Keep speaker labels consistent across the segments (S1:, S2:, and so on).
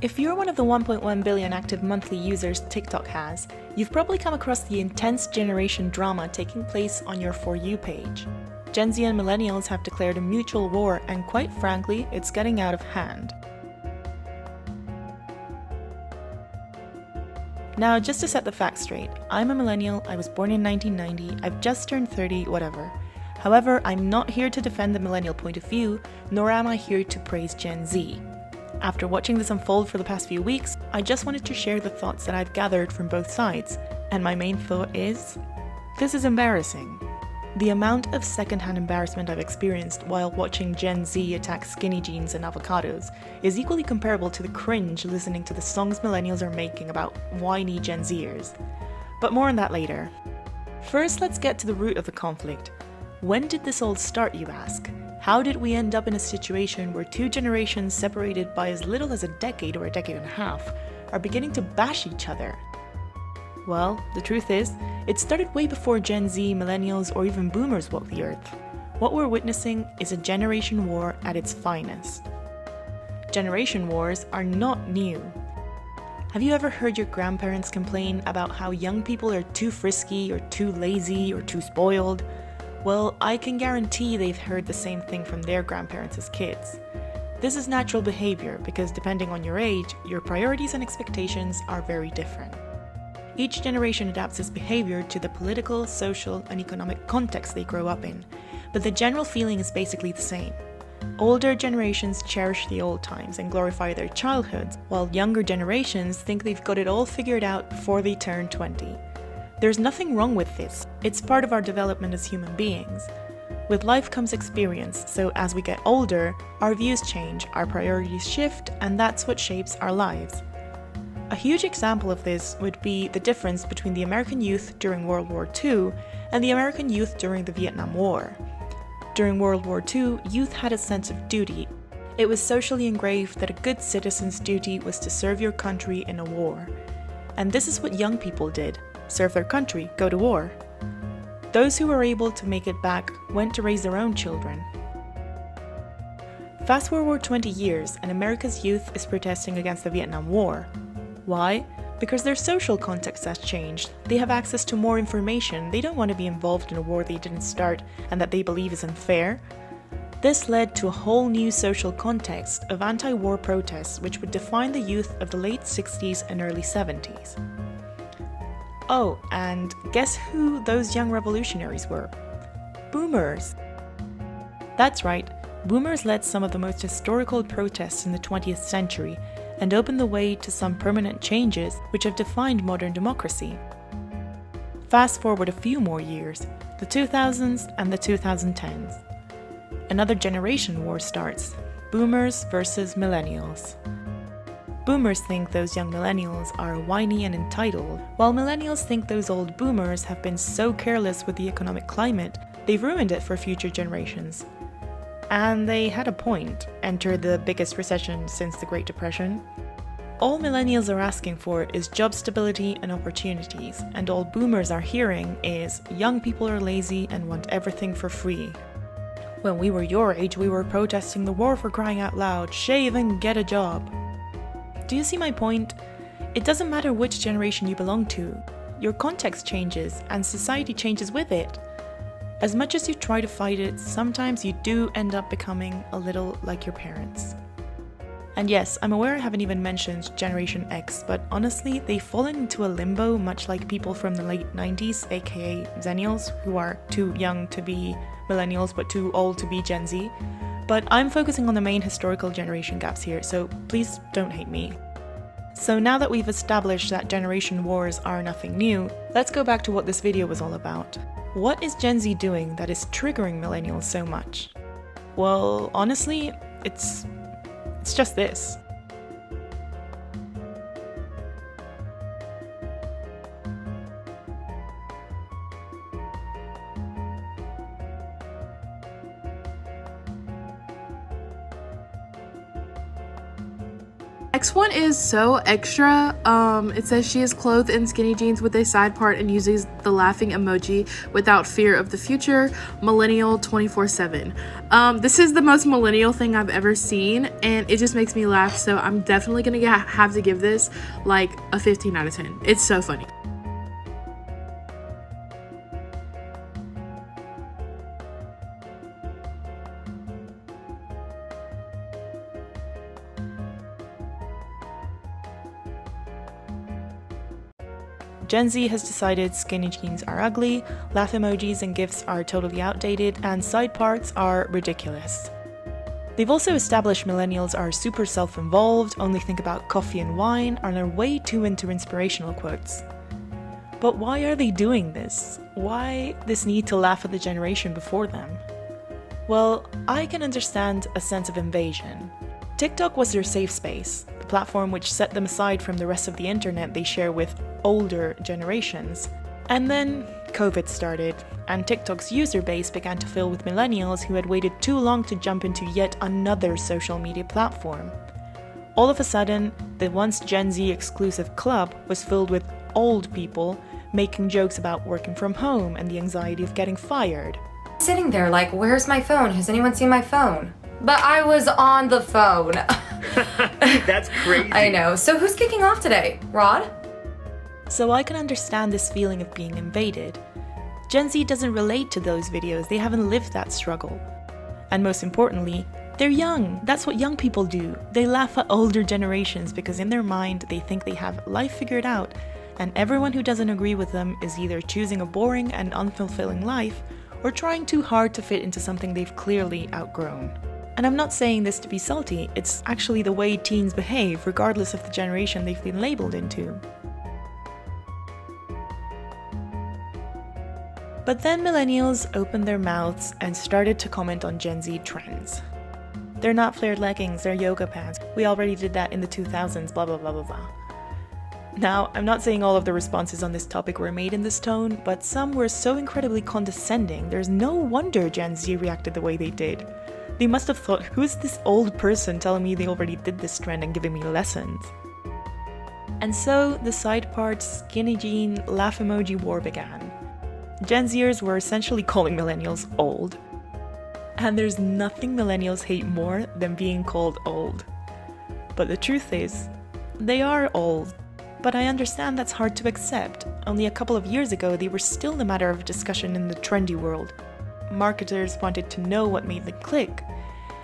S1: If you're one of the 1.1 billion active monthly users TikTok has, you've probably come across the intense generation drama taking place on your For You page. Gen Z and millennials have declared a mutual war, and quite frankly, it's getting out of hand. Now, just to set the facts straight, I'm a millennial, I was born in 1990, I've just turned 30, whatever. However, I'm not here to defend the millennial point of view, nor am I here to praise Gen Z. After watching this unfold for the past few weeks, I just wanted to share the thoughts that I've gathered from both sides, and my main thought is, this is embarrassing. The amount of secondhand embarrassment I've experienced while watching Gen Z attack skinny jeans and avocados is equally comparable to the cringe listening to the songs millennials are making about whiny Gen Zers. But more on that later. First, let's get to the root of the conflict. When did this all start, you ask? How did we end up in a situation where two generations separated by as little as a decade or a decade and a half are beginning to bash each other? Well, the truth is, it started way before Gen Z, millennials, or even boomers walked the earth. What we're witnessing is a generation war at its finest. Generation wars are not new. Have you ever heard your grandparents complain about how young people are too frisky or too lazy or too spoiled? Well, I can guarantee they've heard the same thing from their grandparents as kids. This is natural behavior because depending on your age, your priorities and expectations are very different. Each generation adapts its behavior to the political, social, and economic context they grow up in, but the general feeling is basically the same. Older generations cherish the old times and glorify their childhoods, while younger generations think they've got it all figured out before they turn 20. There's nothing wrong with this. It's part of our development as human beings. With life comes experience, so as we get older, our views change, our priorities shift, and that's what shapes our lives. A huge example of this would be the difference between the American youth during World War II and the American youth during the Vietnam War. During World War II, youth had a sense of duty. It was socially engraved that a good citizen's duty was to serve your country in a war. And this is what young people did: serve their country, go to war. Those who were able to make it back went to raise their own children. Fast forward 20 years and America's youth is protesting against the Vietnam War. Why? Because their social context has changed. They have access to more information. They don't want to be involved in a war they didn't start and that they believe is unfair. This led to a whole new social context of anti-war protests which would define the youth of the late 60s and early 70s. Oh, and guess who those young revolutionaries were? Boomers. That's right, boomers led some of the most historical protests in the 20th century and opened the way to some permanent changes which have defined modern democracy. Fast forward a few more years, the 2000s and the 2010s. Another generation war starts: boomers versus millennials. Boomers think those young millennials are whiny and entitled, while millennials think those old boomers have been so careless with the economic climate, they've ruined it for future generations. And they had a point. Enter the biggest recession since the Great Depression. All millennials are asking for is job stability and opportunities, and all boomers are hearing is young people are lazy and want everything for free. When we were your age, we were protesting the war for crying out loud, shave and get a job. Do you see my point? It doesn't matter which generation you belong to. Your context changes and society changes with it. As much as you try to fight it, sometimes you do end up becoming a little like your parents. And yes, I'm aware I haven't even mentioned Generation X, but honestly, they've fallen into a limbo much like people from the late 90s, aka Zennials, who are too young to be millennials but too old to be Gen Z. But I'm focusing on the main historical generation gaps here, so please don't hate me. So now that we've established that generation wars are nothing new, let's go back to what this video was all about. What is Gen Z doing that is triggering millennials so much? Well, honestly, it's just this.
S2: Next one is so extra. It says she is clothed in skinny jeans with a side part and uses the laughing emoji without fear of the future. Millennial 24/7. This is the most millennial thing I've ever seen, and it just makes me laugh. So I'm definitely gonna have to give this like a 15 out of 10. It's so funny.
S1: Gen Z has decided skinny jeans are ugly, laugh emojis and gifs are totally outdated, and side parts are ridiculous. They've also established millennials are super self-involved, only think about coffee and wine, and are way too into inspirational quotes. But why are they doing this? Why this need to laugh at the generation before them? Well, I can understand a sense of invasion. TikTok was their safe space, the platform which set them aside from the rest of the internet they share with older generations. And then COVID started, and TikTok's user base began to fill with millennials who had waited too long to jump into yet another social media platform. All of a sudden, the once Gen Z exclusive club was filled with old people making jokes about working from home and the anxiety of getting fired.
S3: Sitting there like, where's my phone? Has anyone seen my phone? But I was on the phone.
S4: That's crazy.
S3: I know. So who's kicking off today? Rod?
S1: So I can understand this feeling of being invaded. Gen Z doesn't relate to those videos, they haven't lived that struggle. And most importantly, they're young. That's what young people do. They laugh at older generations because in their mind they think they have life figured out, and everyone who doesn't agree with them is either choosing a boring and unfulfilling life or trying too hard to fit into something they've clearly outgrown. And I'm not saying this to be salty, it's actually the way teens behave regardless of the generation they've been labeled into. But then millennials opened their mouths and started to comment on Gen Z trends. They're not flared leggings, they're yoga pants. We already did that in the 2000s, blah blah blah blah blah. Now, I'm not saying all of the responses on this topic were made in this tone, but some were so incredibly condescending, there's no wonder Gen Z reacted the way they did. They must have thought, who's this old person telling me they already did this trend and giving me lessons? And so, the side part, skinny jean, laugh emoji war began. Gen Zers were essentially calling millennials old. And there's nothing millennials hate more than being called old. But the truth is, they are old. But I understand that's hard to accept. Only a couple of years ago, they were still the matter of discussion in the trendy world. Marketers wanted to know what made them click.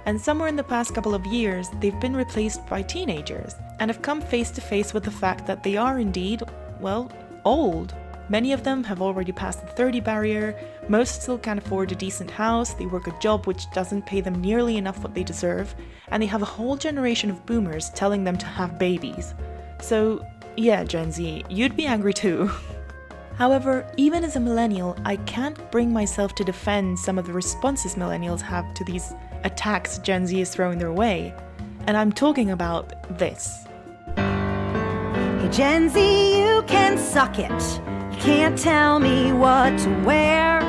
S1: And somewhere in the past couple of years, they've been replaced by teenagers and have come face to face with the fact that they are indeed, well, old. Many of them have already passed the 30 barrier, most still can't afford a decent house, they work a job which doesn't pay them nearly enough what they deserve, and they have a whole generation of boomers telling them to have babies. So, yeah, Gen Z, you'd be angry too. However, even as a millennial, I can't bring myself to defend some of the responses millennials have to these attacks Gen Z is throwing their way. And I'm talking about this.
S5: Hey Gen Z, you can suck it. You can't tell me what to wear.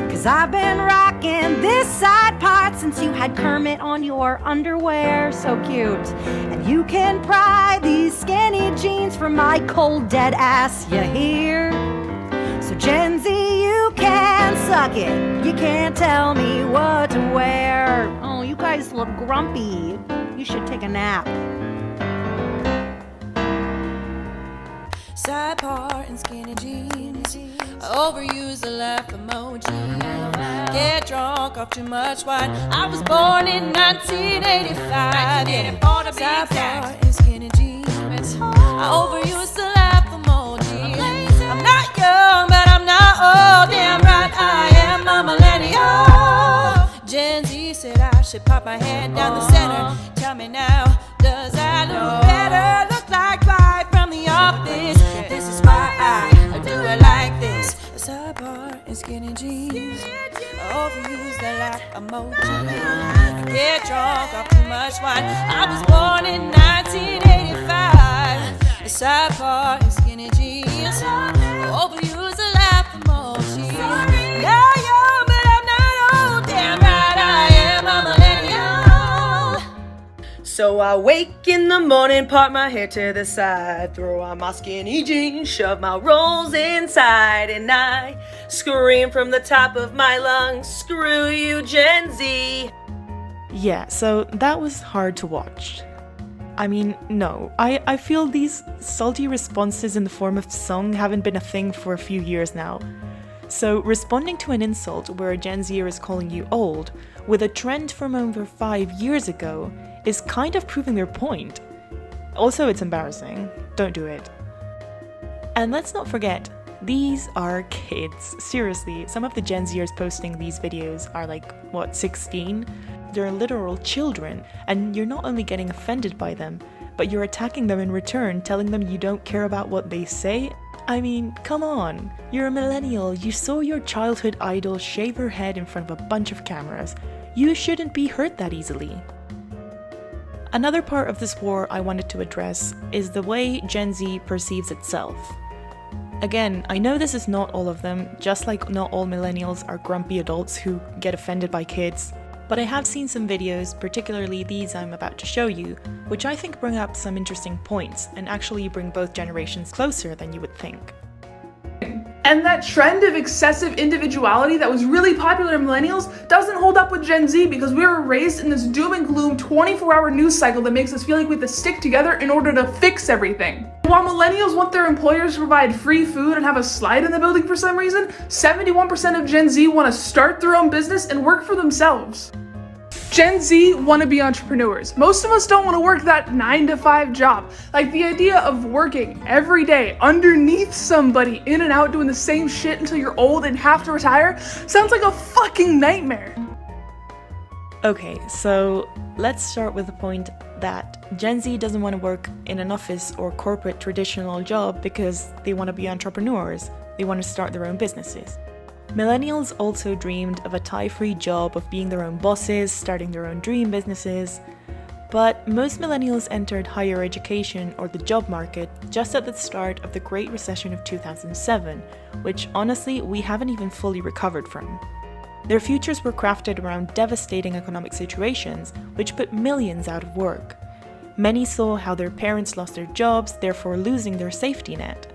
S5: 'Cause I've been rocking this side part since you had Kermit on your underwear. So cute. And you can pry these skinny jeans from my cold dead ass, you hear? So Gen Z, you can suck it. You can't tell me what to wear. Oh, you guys look grumpy. You should take a nap.
S6: Side part and skinny jeans. Overuse the laugh emoji. Get drunk off too much wine. I was born in 1985. Side part and skinny jeans. I overuse the laugh emoji. I'm not young, but I'm not old. Damn right, I am a millennial. Gen Z said I should pop my head down the center. Tell me now, does I look better? Look like right from the office. This is why I do it like this. A side part and skinny jeans. Overuse the laugh emoji. Get drunk off too much wine. I was born in 1985. A side part and skinny jeans. Overuse the laugh emoji. Not young, but I'm not old. Damn right, I am a millennial.
S7: So I wake in the morning, part my hair to the side, throw on my skinny jeans, shove my rolls inside, and I scream from the top of my lungs, screw you, Gen Z.
S1: Yeah, so that was hard to watch. I mean, no, I feel these salty responses in the form of song haven't been a thing for a few years now. So responding to an insult where a Gen Zer is calling you old, with a trend from over 5 years ago, is kind of proving their point. Also, it's embarrassing. Don't do it. And let's not forget, these are kids. Seriously, some of the Gen Zers posting these videos are like, 16? They're literal children, and you're not only getting offended by them, but you're attacking them in return, telling them you don't care about what they say. I mean, come on. You're a millennial. You saw your childhood idol shave her head in front of a bunch of cameras. You shouldn't be hurt that easily. Another part of this war I wanted to address is the way Gen Z perceives itself. Again, I know this is not all of them, just like not all millennials are grumpy adults who get offended by kids, but I have seen some videos, particularly these I'm about to show you, which I think bring up some interesting points and actually bring both generations closer than you would think.
S2: And that trend of excessive individuality that was really popular in millennials doesn't hold up with Gen Z because we were raised in this doom and gloom 24-hour news cycle that makes us feel like we have to stick together in order to fix everything. While millennials want their employers to provide free food and have a slide in the building for some reason, 71% of Gen Z want to start their own business and work for themselves. Gen Z want to be entrepreneurs. Most of us don't want to work that 9-to-5 job. Like the idea of working every day underneath somebody in and out doing the same shit until you're old and have to retire sounds like a fucking nightmare.
S1: Okay, so let's start with the point that Gen Z doesn't want to work in an office or corporate traditional job because they want to be entrepreneurs. They want to start their own businesses. Millennials also dreamed of a tie-free job of being their own bosses, starting their own dream businesses. But most millennials entered higher education or the job market just at the start of the Great Recession of 2007, which honestly we haven't even fully recovered from. Their futures were crafted around devastating economic situations, which put millions out of work. Many saw how their parents lost their jobs, therefore losing their safety net.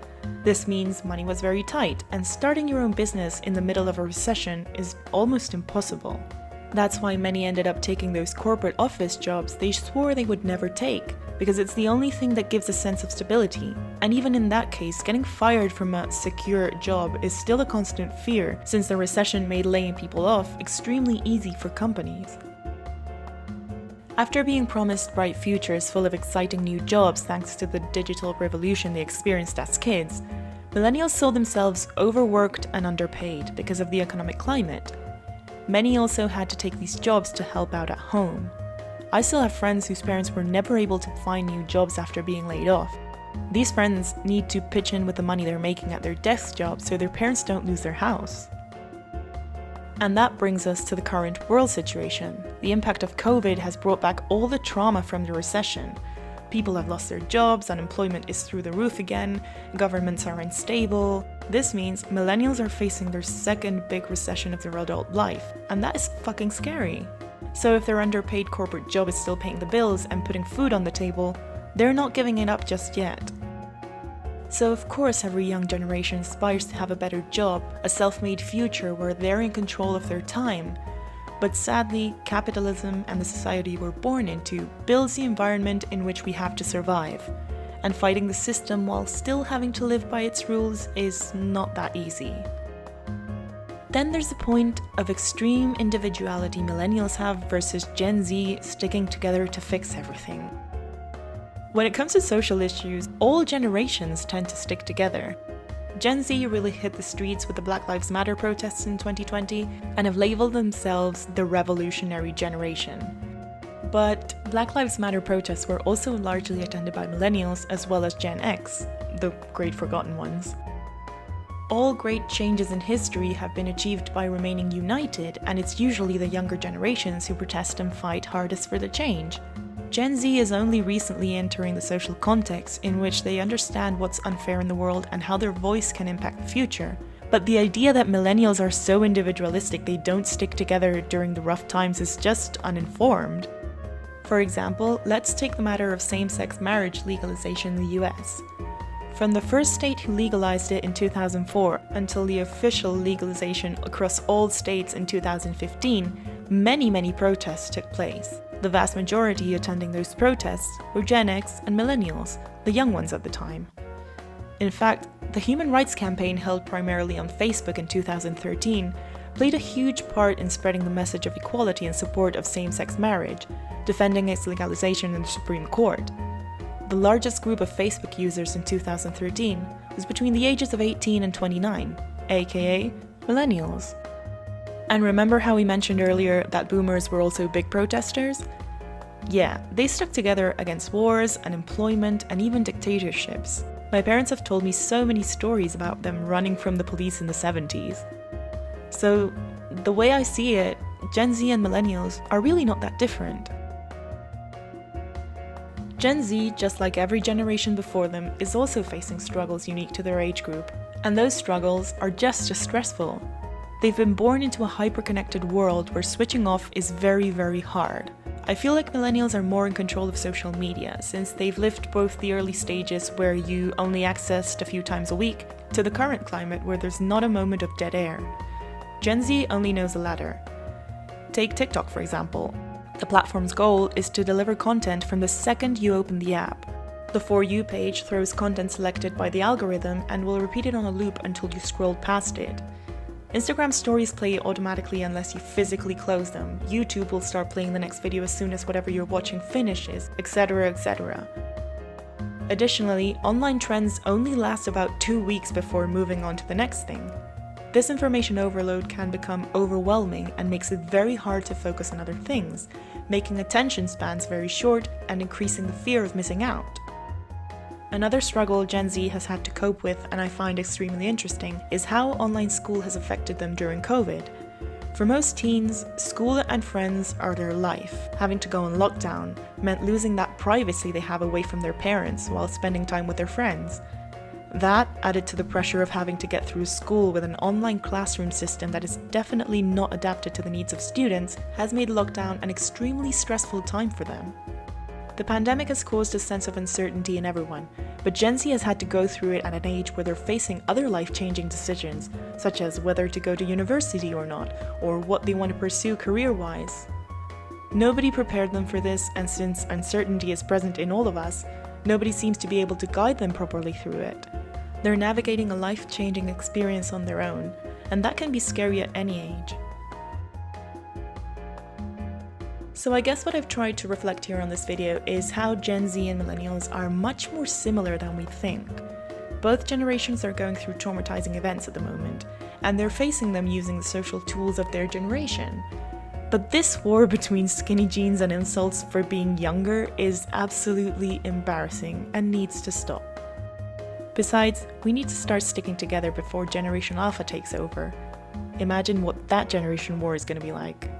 S1: This means money was very tight, and starting your own business in the middle of a recession is almost impossible. That's why many ended up taking those corporate office jobs they swore they would never take, because it's the only thing that gives a sense of stability. And even in that case, getting fired from a secure job is still a constant fear, since the recession made laying people off extremely easy for companies. After being promised bright futures full of exciting new jobs thanks to the digital revolution they experienced as kids, millennials saw themselves overworked and underpaid because of the economic climate. Many also had to take these jobs to help out at home. I still have friends whose parents were never able to find new jobs after being laid off. These friends need to pitch in with the money they're making at their desk jobs so their parents don't lose their house. And that brings us to the current world situation. The impact of COVID has brought back all the trauma from the recession. People have lost their jobs, unemployment is through the roof again, governments are unstable. This means millennials are facing their second big recession of their adult life, and that is fucking scary. So if their underpaid corporate job is still paying the bills and putting food on the table, they're not giving it up just yet. So of course every young generation aspires to have a better job, a self-made future where they're in control of their time. But sadly, capitalism and the society we're born into builds the environment in which we have to survive. And fighting the system while still having to live by its rules is not that easy. Then there's the point of extreme individuality millennials have versus Gen Z sticking together to fix everything. When it comes to social issues, all generations tend to stick together. Gen Z really hit the streets with the Black Lives Matter protests in 2020 and have labeled themselves the revolutionary generation. But Black Lives Matter protests were also largely attended by millennials as well as Gen X, the great forgotten ones. All great changes in history have been achieved by remaining united, and it's usually the younger generations who protest and fight hardest for the change. Gen Z is only recently entering the social context in which they understand what's unfair in the world and how their voice can impact the future. But the idea that millennials are so individualistic they don't stick together during the rough times is just uninformed. For example, let's take the matter of same-sex marriage legalization in the US. From the first state who legalized it in 2004 until the official legalization across all states in 2015, many protests took place. The vast majority attending those protests were Gen X and millennials, the young ones at the time. In fact, the Human Rights Campaign, held primarily on Facebook in 2013, played a huge part in spreading the message of equality and support of same-sex marriage, defending its legalization in the Supreme Court. The largest group of Facebook users in 2013 was between the ages of 18 and 29, aka millennials. And remember how we mentioned earlier that boomers were also big protesters? Yeah, they stuck together against wars, unemployment, and even dictatorships. My parents have told me so many stories about them running from the police in the 70s. So, the way I see it, Gen Z and millennials are really not that different. Gen Z, just like every generation before them, is also facing struggles unique to their age group, and those struggles are just as stressful. They've been born into a hyper-connected world where switching off is very hard. I feel like millennials are more in control of social media, since they've lived both the early stages where you only accessed a few times a week, to the current climate where there's not a moment of dead air. Gen Z only knows the latter. Take TikTok, for example. The platform's goal is to deliver content from the second you open the app. The For You page throws content selected by the algorithm and will repeat it on a loop until you scroll past it. Instagram stories play automatically unless you physically close them. YouTube will start playing the next video as soon as whatever you're watching finishes, etc. Additionally, online trends only last about 2 weeks before moving on to the next thing. This information overload can become overwhelming and makes it very hard to focus on other things, making attention spans very short and increasing the fear of missing out. Another struggle Gen Z has had to cope with, and I find extremely interesting, is how online school has affected them during COVID. For most teens, school and friends are their life. Having to go on lockdown meant losing that privacy they have away from their parents while spending time with their friends. That, added to the pressure of having to get through school with an online classroom system that is definitely not adapted to the needs of students, has made lockdown an extremely stressful time for them. The pandemic has caused a sense of uncertainty in everyone, but Gen Z has had to go through it at an age where they're facing other life-changing decisions, such as whether to go to university or not, or what they want to pursue career-wise. Nobody prepared them for this, and since uncertainty is present in all of us, nobody seems to be able to guide them properly through it. They're navigating a life-changing experience on their own, and that can be scary at any age. So I guess what I've tried to reflect here on this video is how Gen Z and millennials are much more similar than we think. Both generations are going through traumatizing events at the moment, and they're facing them using the social tools of their generation. But this war between skinny jeans and insults for being younger is absolutely embarrassing and needs to stop. Besides, we need to start sticking together before Generation Alpha takes over. Imagine what that generation war is going to be like.